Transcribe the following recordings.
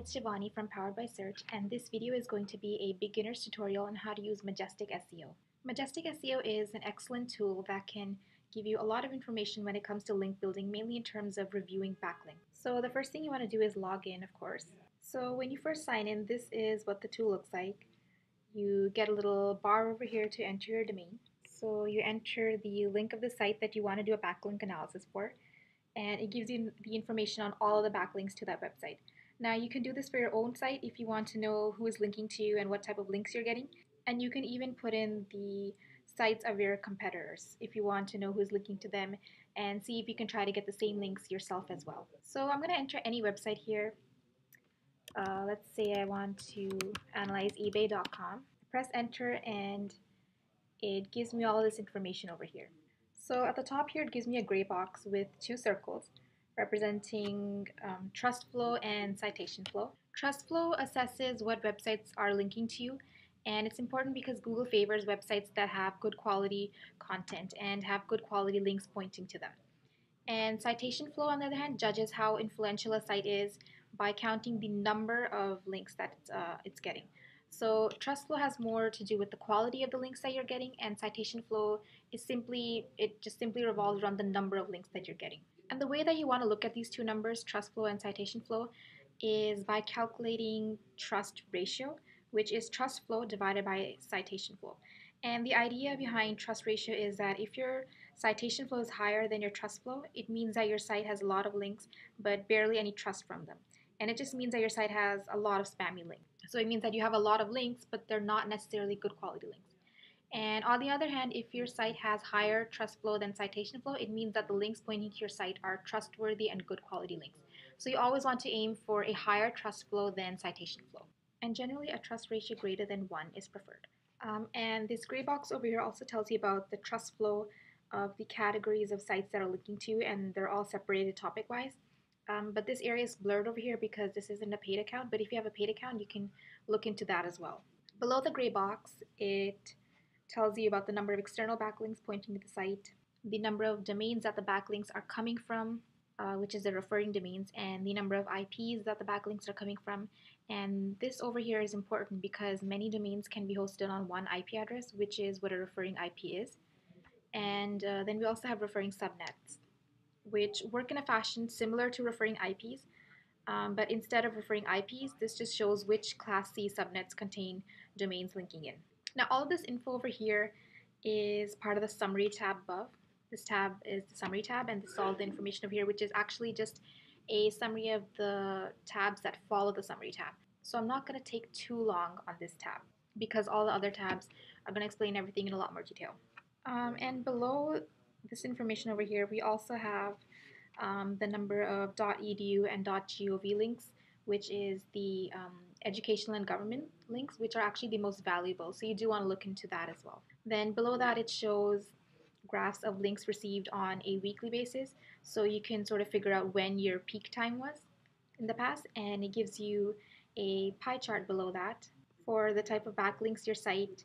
it's Shivani from Powered by Search, and this video is going to be a beginner's tutorial on how to use Majestic SEO. Majestic SEO is an excellent tool that can give you a lot of information when it comes to link building, mainly in terms of reviewing backlinks. So the first thing you want to do is log in, of course. So when you first sign in, this is what the tool looks like. You get a little bar over here to enter your domain. So you enter the link of the site that you want to do a backlink analysis for, and it gives you the information on all of the backlinks to that website. Now you can do this for your own site if you want to know who is linking to you and what type of links you're getting. And you can even put in the sites of your competitors if you want to know who's linking to them and see if you can try to get the same links yourself as well. So I'm going to enter any website here. Let's say I want to analyze ebay.com. Press enter and it gives me all this information over here. So at the top here, it gives me a gray box with two circles representing trust flow and citation flow. Trust flow assesses what websites are linking to you, and it's important because Google favors websites that have good quality content and have good quality links pointing to them. And citation flow, on the other hand, judges how influential a site is by counting the number of links that it's getting. So trust flow has more to do with the quality of the links that you're getting, and citation flow is simply revolves around the number of links that you're getting. And the way that you want to look at these two numbers, trust flow and citation flow, is by calculating trust ratio, which is trust flow divided by citation flow. And the idea behind trust ratio is that if your citation flow is higher than your trust flow, it means that your site has a lot of links but barely any trust from them. And it just means that your site has a lot of spammy links. So it means that you have a lot of links, but they're not necessarily good quality links. And on the other hand, if your site has higher trust flow than citation flow, it means that the links pointing to your site are trustworthy and good quality links. So you always want to aim for a higher trust flow than citation flow. And generally, a trust ratio greater than 1 is preferred. And this gray box over here also tells you about the trust flow of the categories of sites that are linking to you, and they're all separated topic-wise. But this area is blurred over here because this isn't a paid account, but if you have a paid account, you can look into that as well. Below the gray box, it tells you about the number of external backlinks pointing to the site, the number of domains that the backlinks are coming from, which is the referring domains, and the number of IPs that the backlinks are coming from. And this over here is important because many domains can be hosted on one IP address, which is what a referring IP is. And then we also have referring subnets, which work in a fashion similar to referring IPs, but instead of referring IPs, this just shows which Class C subnets contain domains linking in. Now, all of this info over here is part of the summary tab above. This tab is the summary tab, and this is all the information over here, which is actually just a summary of the tabs that follow the summary tab. So I'm not going to take too long on this tab because all the other tabs are going to explain everything in a lot more detail. And below this information over here, we also have the number of .edu and .gov links, which is the educational and government links, which are actually the most valuable. So you do want to look into that as well. Then below that, it shows graphs of links received on a weekly basis. So you can sort of figure out when your peak time was in the past, and it gives you a pie chart below that for the type of backlinks your site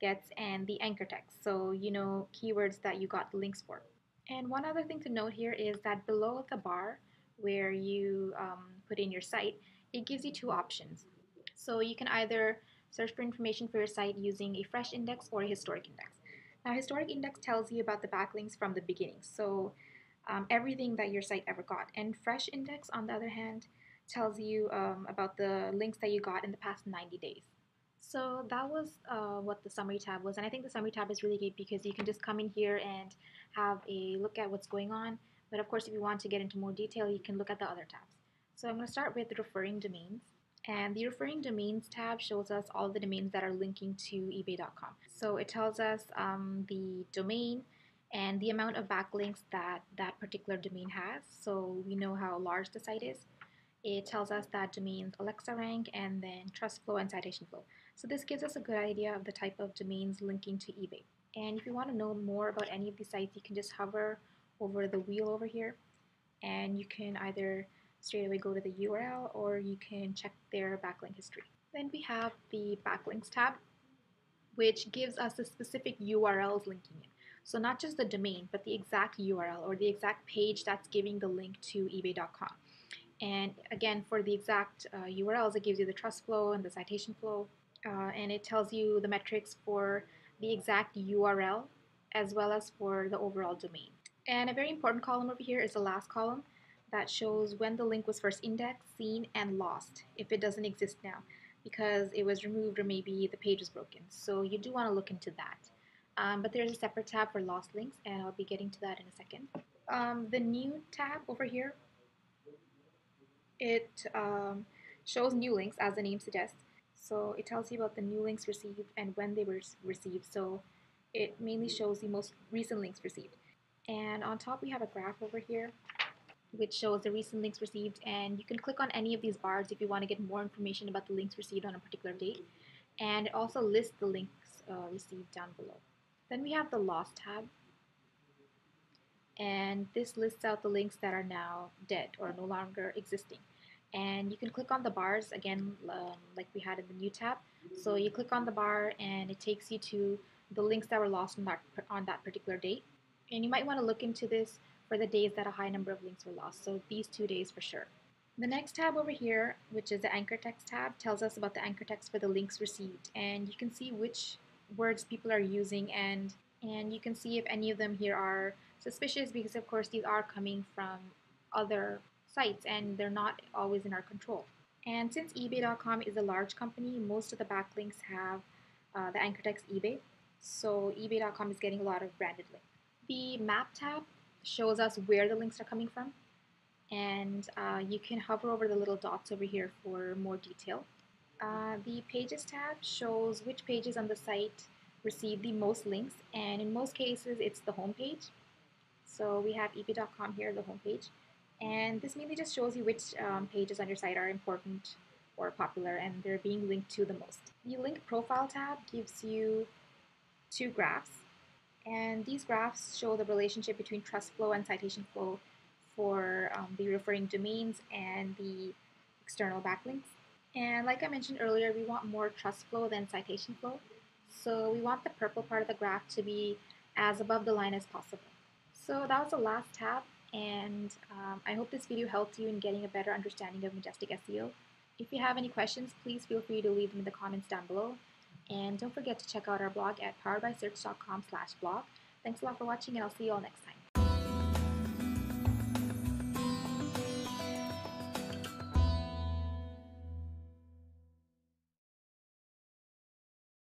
gets and the anchor text. So you know keywords that you got the links for. And one other thing to note here is that below the bar where you put in your site, it gives you two options. So you can either search for information for your site using a fresh index or a historic index. Now, historic index tells you about the backlinks from the beginning, so everything that your site ever got. And fresh index, on the other hand, tells you about the links that you got in the past 90 days. So that was what the summary tab was, and I think the summary tab is really good because you can just come in here and have a look at what's going on. But of course, if you want to get into more detail, you can look at the other tabs. So I'm going to start with the referring domains. And the referring domains tab shows us all the domains that are linking to ebay.com. So it tells us the domain and the amount of backlinks that that particular domain has. So we know how large the site is. It tells us that domains Alexa rank and then trust flow and citation flow. So this gives us a good idea of the type of domains linking to eBay. And if you want to know more about any of these sites, you can just hover over the wheel over here, and you can either straight away go to the URL or you can check their backlink history. Then we have the backlinks tab, which gives us the specific URLs linking in. So not just the domain, but the exact URL or the exact page that's giving the link to ebay.com. And again, for the exact URLs, it gives you the trust flow and the citation flow, and it tells you the metrics for the exact URL as well as for the overall domain. And a very important column over here is the last column that shows when the link was first indexed, seen, and lost, if it doesn't exist now, because it was removed or maybe the page was broken. So you do want to look into that. But there's a separate tab for lost links, and I'll be getting to that in a second. The new tab over here, it shows new links, as the name suggests. So it tells you about the new links received and when they were received. So it mainly shows the most recent links received. And on top we have a graph over here which shows the recent links received, and you can click on any of these bars if you want to get more information about the links received on a particular date, and it also lists the links received down below. Then we have the lost tab, and this lists out the links that are now dead or no longer existing. And you can click on the bars again, like we had in the new tab. So you click on the bar and it takes you to the links that were lost on that particular date. And you might want to look into this for the days that a high number of links were lost. So these 2 days for sure. The next tab over here, which is the anchor text tab, tells us about the anchor text for the links received. And you can see which words people are using, and you can see if any of them here are suspicious, because of course these are coming from other sites and they're not always in our control. And since eBay.com is a large company, most of the backlinks have the anchor text eBay. So eBay.com is getting a lot of branded links. The map tab shows us where the links are coming from, and you can hover over the little dots over here for more detail. The pages tab shows which pages on the site receive the most links, and in most cases it's the home page. So we have ebay.com here, the home page, and this mainly just shows you which pages on your site are important or popular and they're being linked to the most. The link profile tab gives you 2 graphs, and these graphs show the relationship between trust flow and citation flow for the referring domains and the external backlinks. And like I mentioned earlier, we want more trust flow than citation flow. So we want the purple part of the graph to be as above the line as possible. So that was the last tab, and I hope this video helped you in getting a better understanding of Majestic SEO. If you have any questions, please feel free to leave them in the comments down below. And don't forget to check out our blog at poweredbysearch.com/blog. Thanks a lot for watching, and I'll see you all next time.